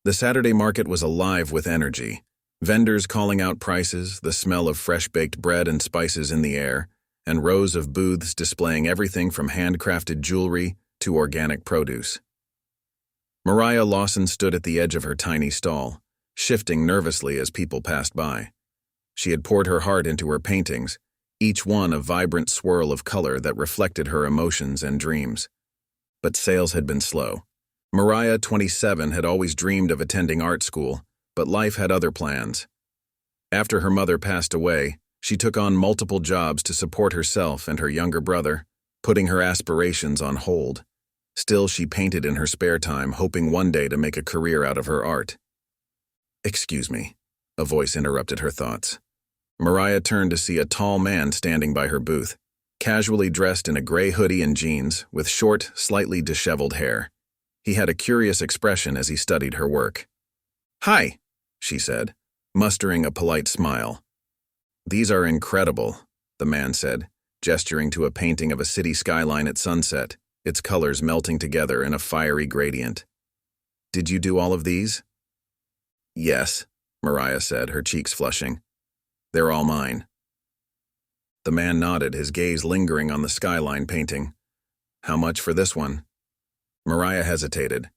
The Saturday market was alive with energy. Vendors calling out prices, the smell of fresh-baked bread and spices in the air, and rows of booths displaying everything from handcrafted jewelry to organic produce. Mariah Lawson stood at the edge of her tiny stall, shifting nervously as people passed by. She had poured her heart into her paintings, each one a vibrant swirl of color that reflected her emotions and dreams. But sales had been slow. Mariah, 27, had always dreamed of attending art school, but life had other plans. After her mother passed away, she took on multiple jobs to support herself and her younger brother, putting her aspirations on hold. Still, she painted in her spare time, hoping one day to make a career out of her art. "Excuse me," a voice interrupted her thoughts. Mariah turned to see a tall man standing by her booth, casually dressed in a gray hoodie and jeans, with short, slightly disheveled hair. He had a curious expression as he studied her work. "Hi," she said, mustering a polite smile. "These are incredible," the man said, gesturing to a painting of a city skyline at sunset, its colors melting together in a fiery gradient. "Did you do all of these?" "Yes," Mariah said, her cheeks flushing. "They're all mine." The man nodded, his gaze lingering on the skyline painting. "How much for this one?" Mariah hesitated.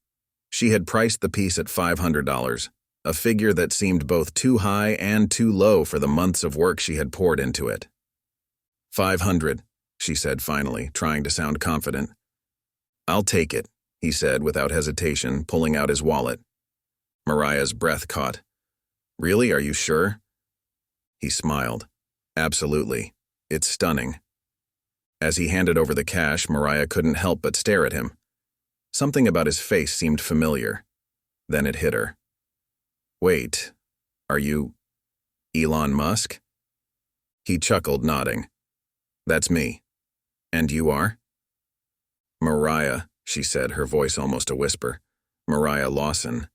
She had priced the piece at $500, a figure that seemed both too high and too low for the months of work she had poured into it. "500, she said finally, trying to sound confident. "I'll take it," he said without hesitation, pulling out his wallet. Mariah's breath caught. "Really, are you sure?" He smiled. "Absolutely. It's stunning." As he handed over the cash, Mariah couldn't help but stare at him. Something about his face seemed familiar. Then it hit her. "Wait, are you Elon Musk?" He chuckled, nodding. "That's me. And you are?" "Mariah," she said, her voice almost a whisper. "Mariah Lawson."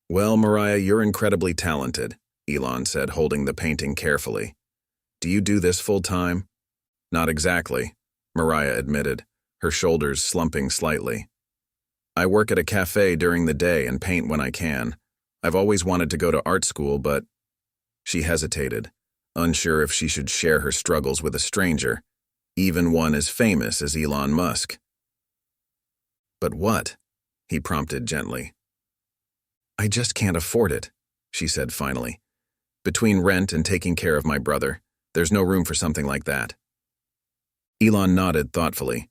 "Well, Mariah, you're incredibly talented," Elon said, holding the painting carefully. "Do you do this full-time?" "Not exactly," Mariah admitted, her shoulders slumping slightly. "I work at a cafe during the day and paint when I can. I've always wanted to go to art school, but—" She hesitated, unsure if she should share her struggles with a stranger, even one as famous as Elon Musk. "But what?" he prompted gently. "I just can't afford it," she said finally. "Between rent and taking care of my brother, there's no room for something like that." Elon nodded thoughtfully.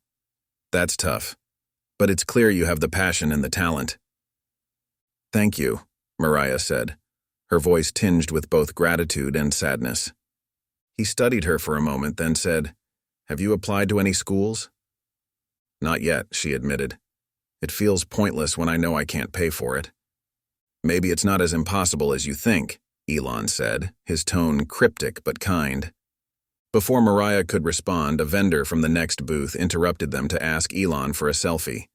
"That's tough. But it's clear you have the passion and the talent." "Thank you," Mariah said, her voice tinged with both gratitude and sadness. He studied her for a moment, then said, "Have you applied to any schools?" "Not yet," she admitted. "It feels pointless when I know I can't pay for it." "Maybe it's not as impossible as you think," Elon said, his tone cryptic but kind. Before Mariah could respond, a vendor from the next booth interrupted them to ask Elon for a selfie.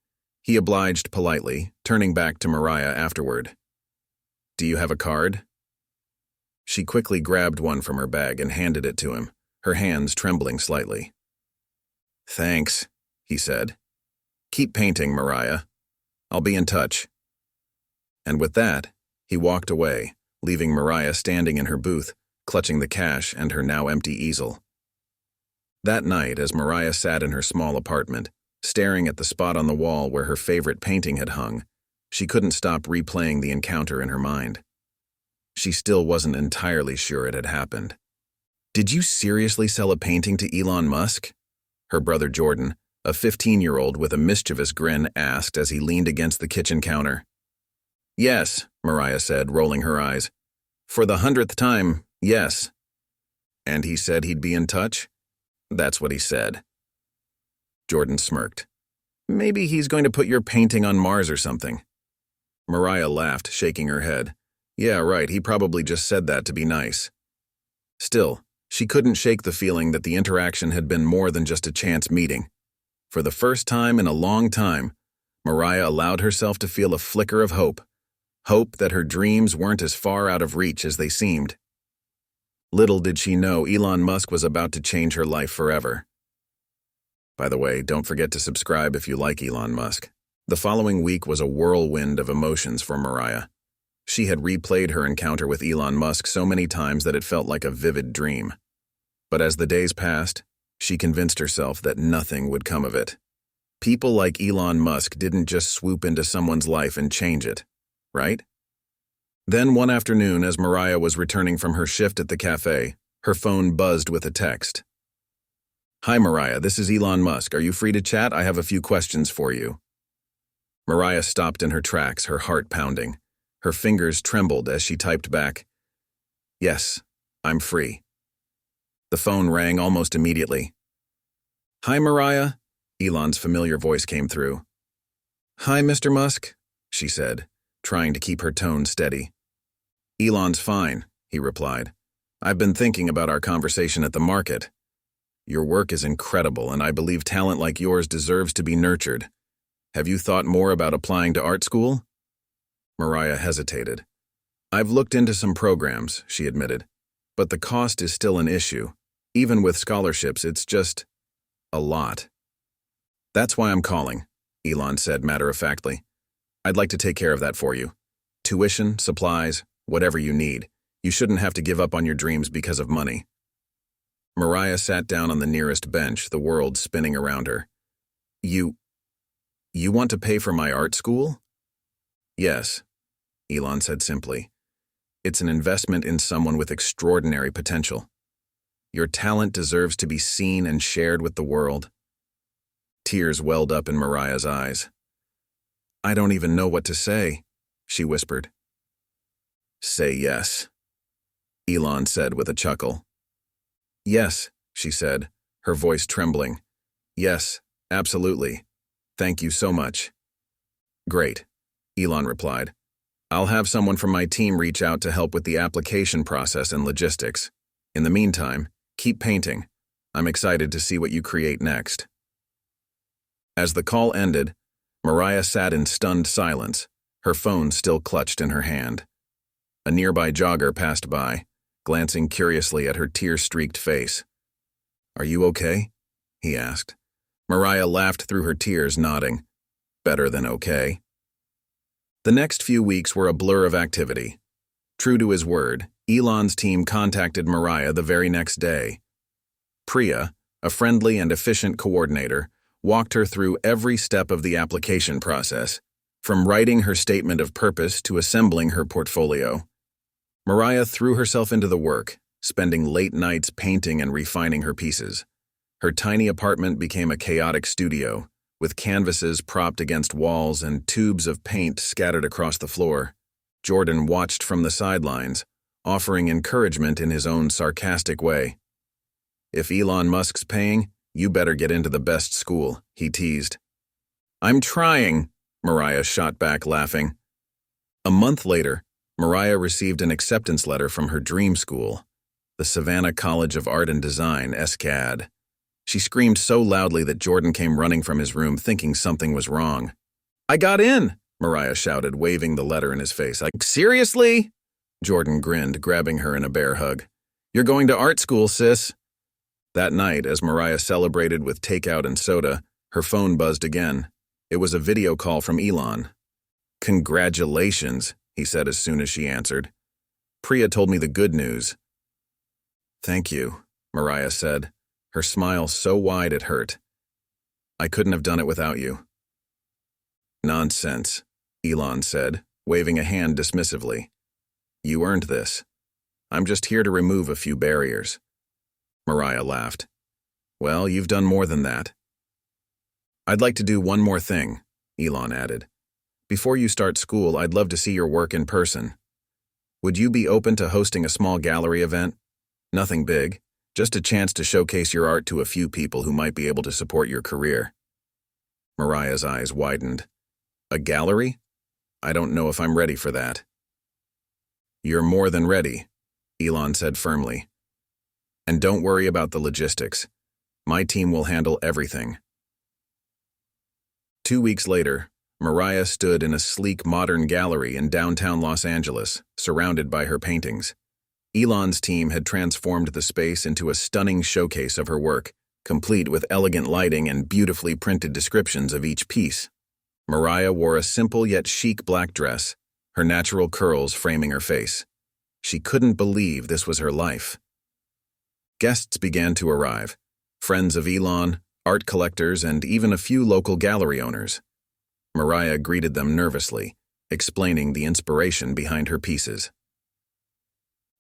He obliged politely, turning back to Mariah afterward. "Do you have a card?" She quickly grabbed one from her bag and handed it to him, her hands trembling slightly. "Thanks," he said. "Keep painting, Mariah. I'll be in touch." And with that, he walked away, leaving Mariah standing in her booth, clutching the cash and her now empty easel. That night, as Mariah sat in her small apartment, staring at the spot on the wall where her favorite painting had hung, she couldn't stop replaying the encounter in her mind. She still wasn't entirely sure it had happened. "Did you seriously sell a painting to Elon Musk?" her brother Jordan, a 15-year-old with a mischievous grin, asked as he leaned against the kitchen counter. "Yes," Mariah said, rolling her eyes. "For the 100th time, yes." "And he said he'd be in touch?" "That's what he said." Jordan smirked. "Maybe he's going to put your painting on Mars or something." Mariah laughed, shaking her head. "Yeah, right, he probably just said that to be nice." Still, she couldn't shake the feeling that the interaction had been more than just a chance meeting. For the first time in a long time, Mariah allowed herself to feel a flicker of hope that her dreams weren't as far out of reach as they seemed. Little did she know Elon Musk was about to change her life forever. By the way, don't forget to subscribe if you like Elon Musk. The following week was a whirlwind of emotions for Mariah. She had replayed her encounter with Elon Musk so many times that it felt like a vivid dream. But as the days passed, she convinced herself that nothing would come of it. People like Elon Musk didn't just swoop into someone's life and change it, right? Then one afternoon, as Mariah was returning from her shift at the cafe, her phone buzzed with a text. "Hi Mariah, this is Elon Musk. Are you free to chat? I have a few questions for you." Mariah stopped in her tracks, her heart pounding. Her fingers trembled as she typed back, "Yes, I'm free." The phone rang almost immediately. "Hi Mariah," Elon's familiar voice came through. "Hi Mr. Musk," she said, trying to keep her tone steady. "Elon's fine," he replied. "I've been thinking about our conversation at the market. Your work is incredible, and I believe talent like yours deserves to be nurtured. Have you thought more about applying to art school?" Mariah hesitated. "I've looked into some programs," she admitted, "but the cost is still an issue. Even with scholarships, it's just a lot." "That's why I'm calling," Elon said matter-of-factly. "I'd like to take care of that for you. Tuition, supplies, whatever you need. You shouldn't have to give up on your dreams because of money." Mariah sat down on the nearest bench, the world spinning around her. You want to pay for my art school?" "Yes," Elon said simply. "It's an investment in someone with extraordinary potential. Your talent deserves to be seen and shared with the world." Tears welled up in Mariah's eyes. "I don't even know what to say," she whispered. "Say yes," Elon said with a chuckle. "Yes," she said, her voice trembling. "Yes, absolutely. Thank you so much." "Great," Elon replied. "I'll have someone from my team reach out to help with the application process and logistics. In the meantime, keep painting. I'm excited to see what you create next." As the call ended, Mariah sat in stunned silence, her phone still clutched in her hand. A nearby jogger passed by, glancing curiously at her tear-streaked face. "Are you okay?" he asked. Mariah laughed through her tears, nodding. "Better than okay." The next few weeks were a blur of activity. True to his word, Elon's team contacted Mariah the very next day. Priya, a friendly and efficient coordinator, walked her through every step of the application process, from writing her statement of purpose to assembling her portfolio. Mariah threw herself into the work, spending late nights painting and refining her pieces. Her tiny apartment became a chaotic studio, with canvases propped against walls and tubes of paint scattered across the floor. Jordan watched from the sidelines, offering encouragement in his own sarcastic way. "If Elon Musk's paying, you better get into the best school," he teased. "I'm trying," Mariah shot back, laughing. A month later, Mariah received an acceptance letter from her dream school, the Savannah College of Art and Design, SCAD. She screamed so loudly that Jordan came running from his room thinking something was wrong. "I got in!" Mariah shouted, waving the letter in his face. "Seriously?" Jordan grinned, grabbing her in a bear hug. "You're going to art school, sis." That night, as Mariah celebrated with takeout and soda, her phone buzzed again. It was a video call from Elon. "Congratulations," he said as soon as she answered. "Priya told me the good news." "Thank you," Mariah said, her smile so wide it hurt. "I couldn't have done it without you." "Nonsense," Elon said, waving a hand dismissively. "You earned this. I'm just here to remove a few barriers." Mariah laughed. "Well, you've done more than that." "I'd like to do one more thing," Elon added. "Before you start school, I'd love to see your work in person. Would you be open to hosting a small gallery event? Nothing big, just a chance to showcase your art to a few people who might be able to support your career." Mariah's eyes widened. "A gallery? I don't know if I'm ready for that." "You're more than ready," Elon said firmly. "And don't worry about the logistics. My team will handle everything." 2 weeks later, Mariah stood in a sleek modern gallery in downtown Los Angeles, surrounded by her paintings. Elon's team had transformed the space into a stunning showcase of her work, complete with elegant lighting and beautifully printed descriptions of each piece. Mariah wore a simple yet chic black dress, her natural curls framing her face. She couldn't believe this was her life. Guests began to arrive, friends of Elon, art collectors, and even a few local gallery owners. Mariah greeted them nervously, explaining the inspiration behind her pieces.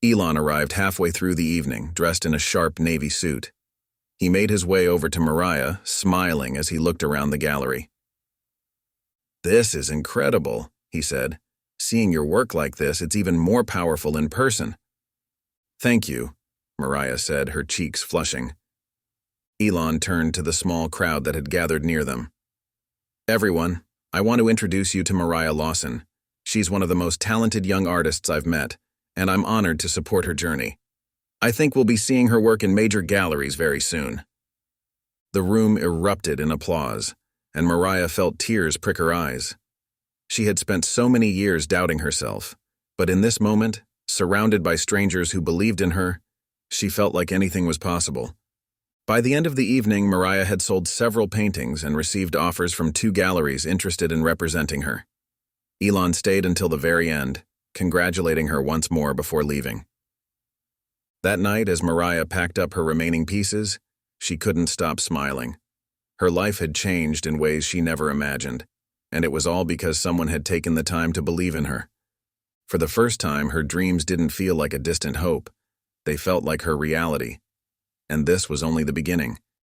Elon arrived halfway through the evening, dressed in a sharp navy suit. He made his way over to Mariah, smiling as he looked around the gallery. "This is incredible," he said. "Seeing your work like this, it's even more powerful in person." "Thank you," Mariah said, her cheeks flushing. Elon turned to the small crowd that had gathered near them. "Everyone, I want to introduce you to Mariah Lawson. She's one of the most talented young artists I've met, and I'm honored to support her journey. I think we'll be seeing her work in major galleries very soon." The room erupted in applause, and Mariah felt tears prick her eyes. She had spent so many years doubting herself, but in this moment, surrounded by strangers who believed in her, she felt like anything was possible. By the end of the evening, Mariah had sold several paintings and received offers from 2 galleries interested in representing her. Elon stayed until the very end, congratulating her once more before leaving. That night, as Mariah packed up her remaining pieces, she couldn't stop smiling. Her life had changed in ways she never imagined, and it was all because someone had taken the time to believe in her. For the first time, her dreams didn't feel like a distant hope. They felt like her reality. And this was only the beginning.